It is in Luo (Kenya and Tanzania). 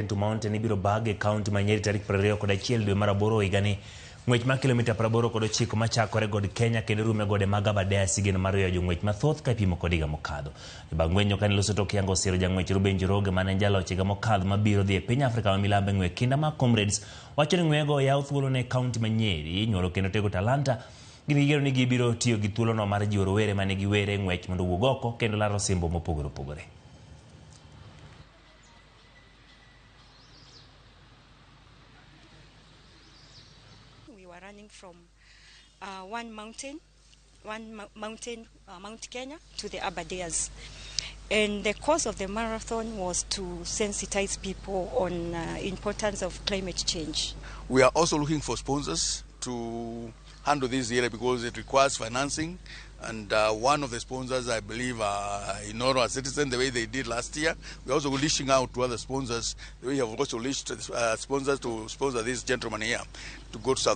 Tuke Mountain ibiro bage kaunti ma Nyeri tarik 21 dwe mar aboro higani. Ng'wech ma kilomita 89 machakore god Kenya kendo rume gode mag Aberdare sigeno mar yoyo jong'wech mathoth ka ipimo kod higa mokadho. Bang' ng'wenyo kane loso tok yango siro jang'wech Ruben Njoroge mane jaloch higa mokadho mabiro dhi e piny Afrika ma milambo ng'we kinda ma Comrades wacho ni ng'wego yaw thuolo ne kaunti ma Nyeri nyuolo kendo tego talanta. Gigero ni gibiro tiyo gi thuolono mar jiwo rowere mane giwere ng'wech mondo owuog oko kendo laro simbo mopogore opogore. We were running from Mount Kenya to the Aberdares. And the cause of the marathon was to sensitize people on importance of climate change. We are also looking for sponsors to handle this area because it requires financing. And one of the sponsors, I believe, in order citizen, the way they did last year. We're also reaching out to other sponsors. We have also reached sponsors to sponsor this gentleman here to go to South.